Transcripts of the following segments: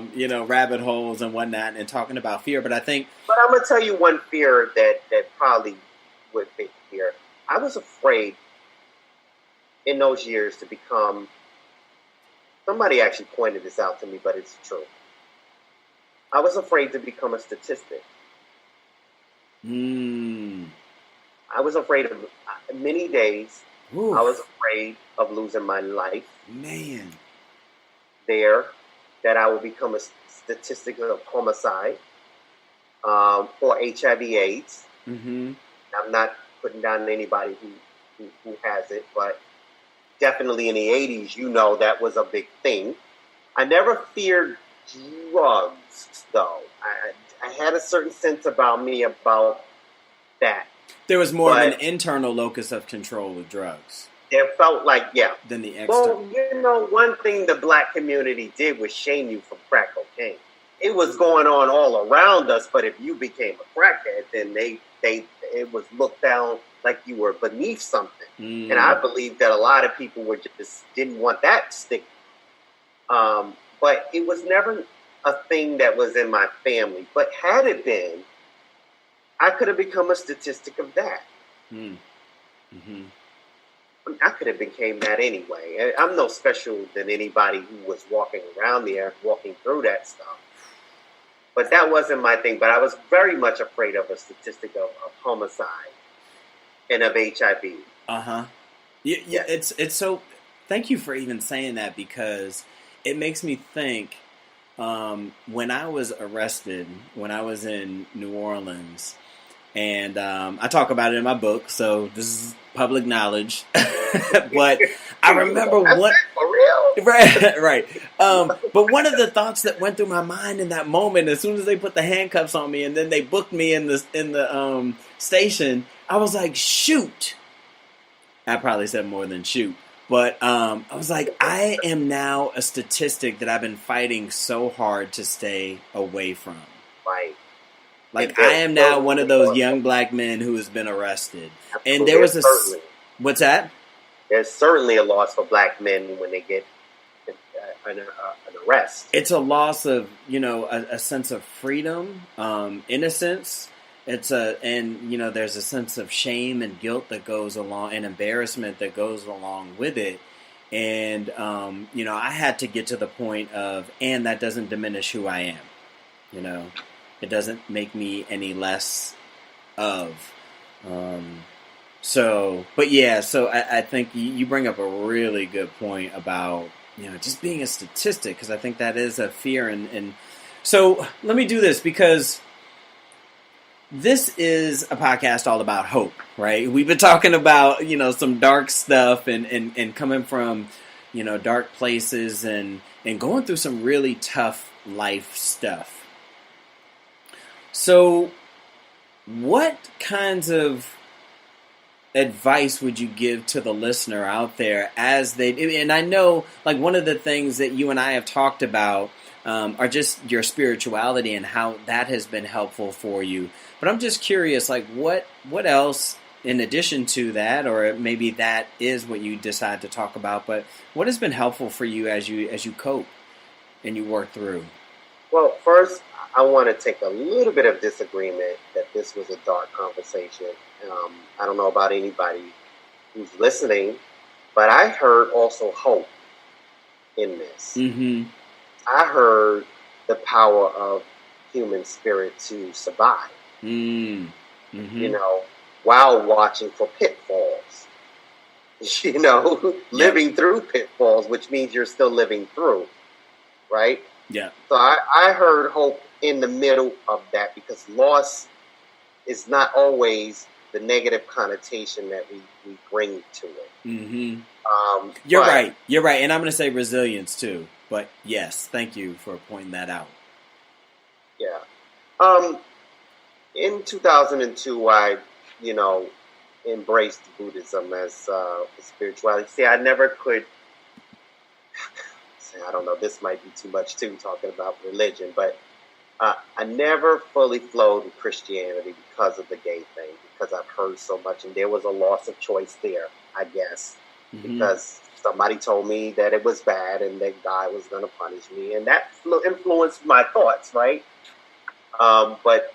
rabbit holes and whatnot and talking about fear. But I think, but I'm gonna tell you one fear that probably would be fear. I was afraid in those years to become. Somebody actually pointed this out to me, but it's true. I was afraid to become a statistic. I was afraid of many days. Oof. I was afraid of losing my life. Man. There, that I would become a statistic of homicide for HIV/AIDS. Mm-hmm. I'm not putting down anybody who has it, but definitely in the 80s, that was a big thing. I never feared drugs, though. I had a certain sense about me about that. There was more of an internal locus of control with drugs. It felt like, than the external. Well, one thing the black community did was shame you from crack cocaine. It was going on all around us, but if you became a crackhead, then it was looked down like you were beneath something. And I believe that a lot of people just didn't want that stick. But it was never a thing that was in my family. But had it been, I could have become a statistic of that. Mm-hmm. I could have became that anyway. I'm no special than anybody who was walking around there, walking through that stuff. But that wasn't my thing. But I was very much afraid of a statistic of homicide and of HIV. Uh-huh. Yeah, it's so... Thank you for even saying that, because it makes me think, when I was arrested, when I was in New Orleans, and I talk about it in my book, so this is public knowledge. But I remember what... For real? Right. But one of the thoughts that went through my mind in that moment, as soon as they put the handcuffs on me and then they booked me in the station, I was like, shoot. I probably said more than shoot. But I was like, I am now a statistic that I've been fighting so hard to stay away from. Right. Like, I am now one of those young black men who has been arrested. And there was a... What's that? There's certainly a loss for black men when they get an arrest. It's a loss of, a sense of freedom, innocence. There's a sense of shame and guilt that goes along, and embarrassment that goes along with it. And, I had to get to the point of, and that doesn't diminish who I am. It doesn't make me any less of. So I think you bring up a really good point about, just being a statistic, because I think that is a fear. And so let me do this, because this is a podcast all about hope, right? We've been talking about, some dark stuff and coming from, dark places and going through some really tough life stuff. So what kinds of advice would you give to the listener out there as they, and I know, like, one of the things that you and I have talked about are just your spirituality and how that has been helpful for you. But I'm just curious, like, what else in addition to that, or maybe that is what you decide to talk about, but what has been helpful for you as you cope and you work through? Well, first, I want to take a little bit of disagreement that this was a dark conversation. I don't know about anybody who's listening, but I heard also hope in this. Mm-hmm. I heard the power of human spirit to survive, mm-hmm. While watching for pitfalls, living through pitfalls, which means you're still living through, right? Yeah. So I heard hope in the middle of that, because loss is not always the negative connotation that we bring to it. Mm-hmm. You're right. And I'm going to say resilience too. But yes, thank you for pointing that out. Yeah. In 2002, I, embraced Buddhism as spirituality. See, I never could... I don't know, this might be too much too, talking about religion, but I never fully flowed in Christianity because of the gay thing, because I've heard so much, and there was a loss of choice there, I guess, mm-hmm. because somebody told me that it was bad and that God was going to punish me, and that influenced my thoughts, right? But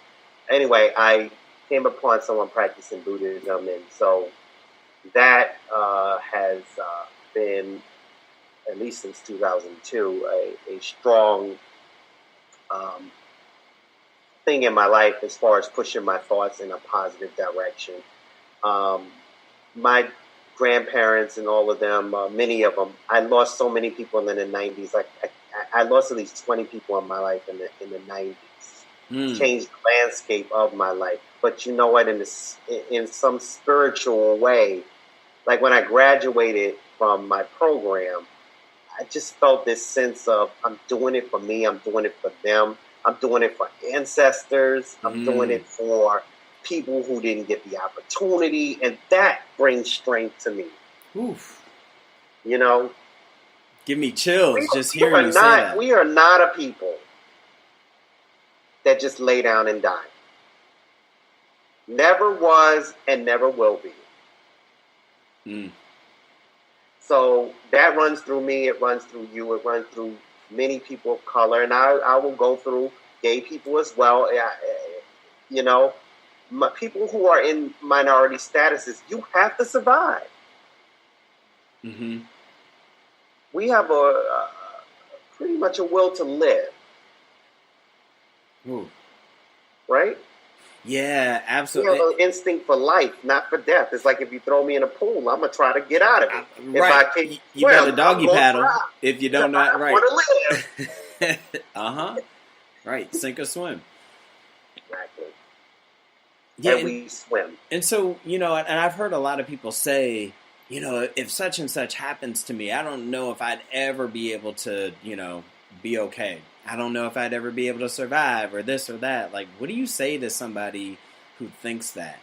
anyway, I came upon someone practicing Buddhism, and so that has been, at least since 2002, a strong thing in my life as far as pushing my thoughts in a positive direction. My grandparents and all of them, many of them, I lost so many people in the 90s. I lost at least 20 people in my life in the 90s. Changed the landscape of my life. But you know what? In some spiritual way, like when I graduated from my program, I just felt this sense of, I'm doing it for me, I'm doing it for them, I'm doing it for ancestors, I'm doing it for people who didn't get the opportunity, and that brings strength to me. Oof. You know? Give me chills just hearing you say that. We are not a people that just lay down and die. Never was and never will be. So that runs through me, it runs through you, it runs through many people of color, and I will go through gay people as well. You know, people who are in minority statuses, you have to survive. We have pretty much a will to live. Right? Yeah, absolutely. We have an instinct for life, not for death. It's like if you throw me in a pool, I'm going to try to get out of it. Right. If I can't you better doggy paddle if you don't know. Right. Want to live. Right. Sink or swim. Exactly. Yeah, and we swim. And so, you know, and I've heard a lot of people say, you know, if such and such happens to me, I don't know if I'd ever be able to, you know, be okay. I don't know if I'd ever be able to survive or this or that. Like, what do you say to somebody who thinks that?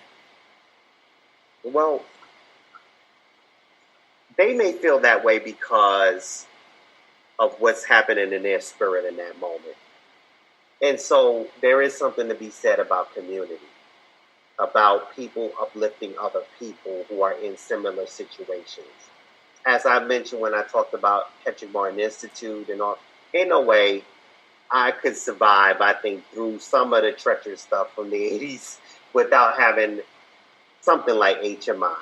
Well, they may feel that way because of what's happening in their spirit in that moment. And so there is something to be said about community, about people uplifting other people who are in similar situations. As I mentioned when I talked about Hetrick-Martin Institute and all, ain't no way I could survive, I think, through some of the treacherous stuff from the 80s without having something like HMI.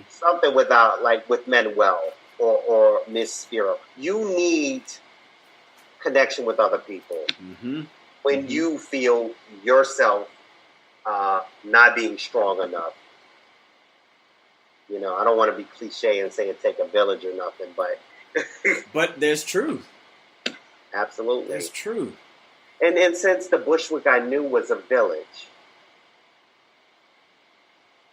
Something without, like with Manuel or Miss Spiro. You need connection with other people. When you feel yourself not being strong enough. You know, I don't want to be cliche and say it take a village or nothing, but... But there's truth. Absolutely. There's truth. And since the Bushwick I knew was a village,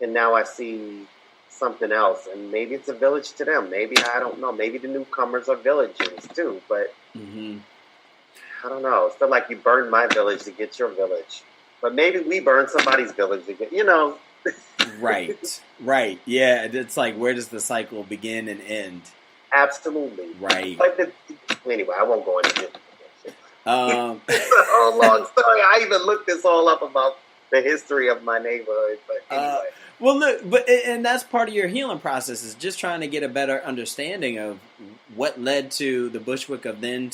and now I see something else, and maybe it's a village to them. Maybe, I don't know, maybe the newcomers are villagers too, but I don't know. It's still like you burned my village to get your village. But maybe we burn somebody's village to get, you know. Right. Yeah, it's like, where does the cycle begin and end? Absolutely. Right. But anyway, I won't go into it. It's a whole long story. I even looked this all up about the history of my neighborhood. But anyway. Well, look, and that's part of your healing process, is just trying to get a better understanding of what led to the Bushwick of then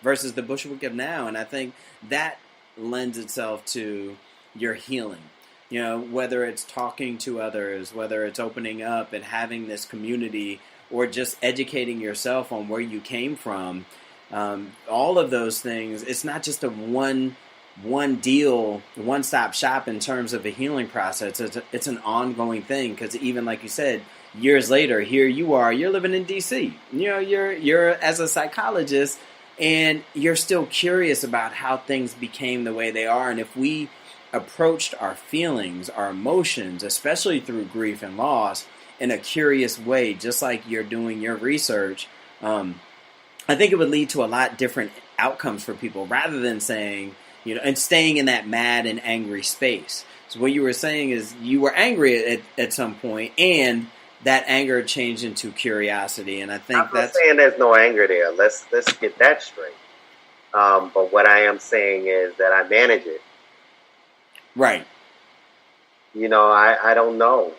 versus the Bushwick of now. And I think that lends itself to your healing. You know, whether it's talking to others, whether it's opening up and having this community, or just educating yourself on where you came from, all of those things. It's not just a one deal, one-stop shop in terms of a healing process. It's an ongoing thing, because even like you said, years later, here you are, you're living in DC. You know, you're as a psychologist, and you're still curious about how things became the way they are. And if we approached our feelings, our emotions, especially through grief and loss, in a curious way, just like you're doing your research, I think it would lead to a lot different outcomes for people, rather than saying, you know, and staying in that mad and angry space. So what you were saying is you were angry at some point, and that anger changed into curiosity. And I think I'm not saying there's no anger there. Let's get that straight. But what I am saying is that I manage it. Right. You know, I don't know.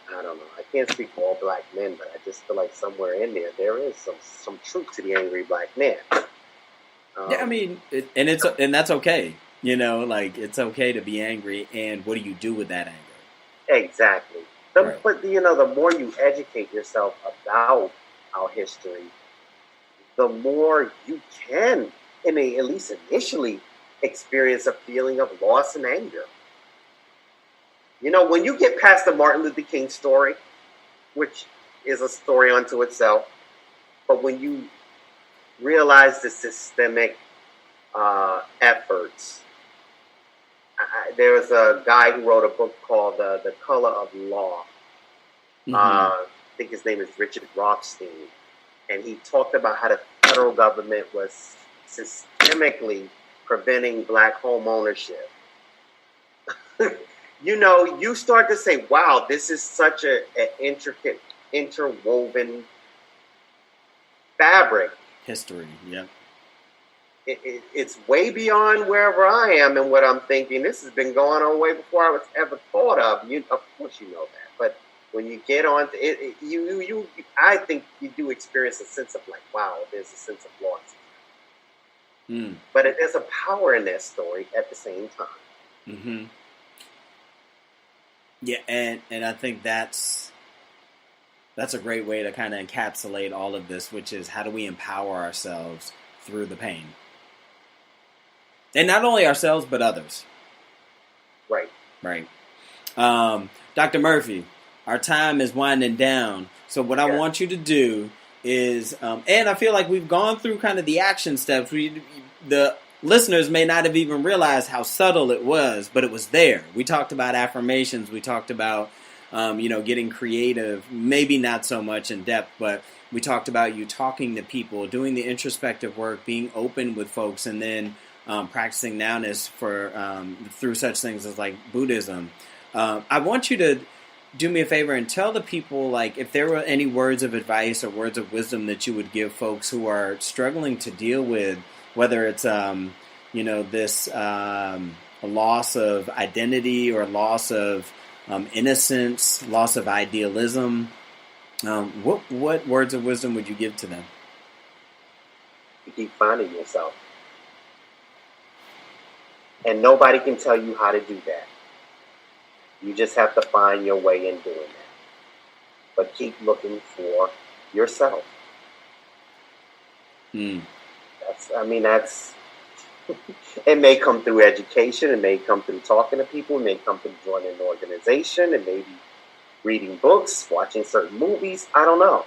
I don't know. I can't speak for all black men, but I just feel like somewhere in there is some truth to the angry black man. Yeah, I mean, and that's okay. Like it's okay to be angry, and what do you do with that anger? Exactly. Right. But the more you educate yourself about our history, the more you can, at least initially, experience a feeling of loss and anger. When you get past the Martin Luther King story, which is a story unto itself, but when you realize the systemic efforts, there's a guy who wrote a book called The Color of Law. Mm-hmm. I think his name is Richard Rothstein. And he talked about how the federal government was systemically preventing black home ownership. You start to say, wow, this is such an intricate, interwoven fabric. History, yeah. It's way beyond wherever I am and what I'm thinking. This has been going on way before I was ever thought of. Of course you know that. But when you get on to it, I think you do experience a sense of like, wow, there's a sense of loss. Mm. But there's a power in that story at the same time. Mm-hmm. Yeah, and I think that's a great way to kind of encapsulate all of this, which is how do we empower ourselves through the pain? And not only ourselves, but others. Right. Right. Dr. Murphy, our time is winding down. So what I want you to do is, and I feel like we've gone through kind of the action steps. The listeners may not have even realized how subtle it was, but it was there. We talked about affirmations. We talked about, getting creative. Maybe not so much in depth, but we talked about you talking to people, doing the introspective work, being open with folks, and then practicing nowness through such things as like Buddhism. I want you to do me a favor and tell the people, like, if there were any words of advice or words of wisdom that you would give folks who are struggling to deal with, whether it's, this loss of identity or loss of innocence, loss of idealism. What words of wisdom would you give to them? You keep finding yourself. And nobody can tell you how to do that. You just have to find your way in doing that. But keep looking for yourself. That's it may come through education, it may come through talking to people, it may come through joining an organization, it may be reading books, watching certain movies, I don't know.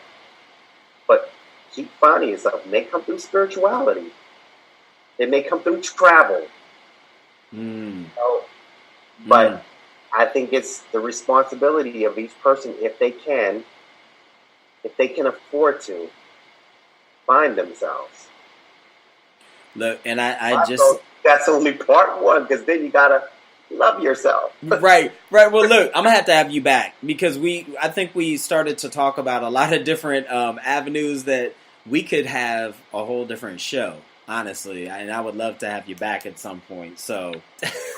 But keep finding yourself. It may come through spirituality. It may come through travel. But I think it's the responsibility of each person, if they can afford to, find themselves. Look, and that's only part one, because then you gotta love yourself. Right. Well, look, I'm gonna have to have you back because I think we started to talk about a lot of different avenues that we could have a whole different show. Honestly, and I would love to have you back at some point. So,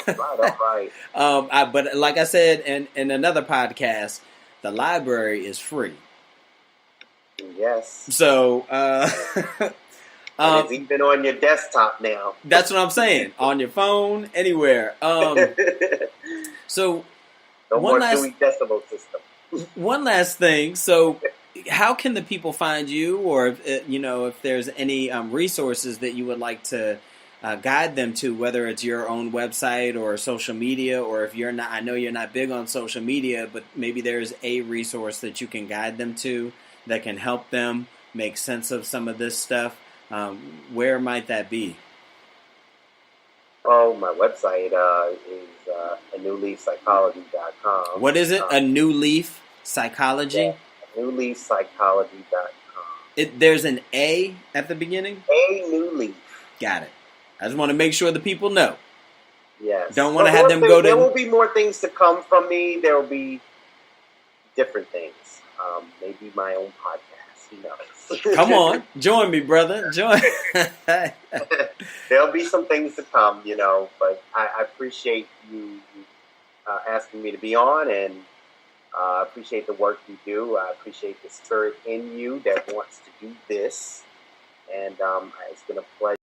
all right. But like I said in another podcast, the library is free. Yes. So, it's even on your desktop now. That's what I'm saying. On your phone, anywhere. So, no more Dewey Decimal System. One last thing. So, how can the people find you, or if there's any resources that you would like to guide them to, whether it's your own website or social media, or if you're not, I know you're not big on social media, but maybe there's a resource that you can guide them to that can help them make sense of some of this stuff. Where might that be? Oh, my website is anewleafpsychology.com. What is it? A New Leaf Psychology? Yeah. newleafpsychology.com. There's an A at the beginning? A New Leaf. Got it. I just want to make sure the people know. Yes. Don't want to have them go to... There will be more things to come from me. There will be different things. Maybe my own podcast. Who knows? Come on. Join me, brother. Join. There'll be some things to come, but I appreciate you asking me to be on, and I appreciate the work you do. I appreciate the spirit in you that wants to do this. And it's been a pleasure.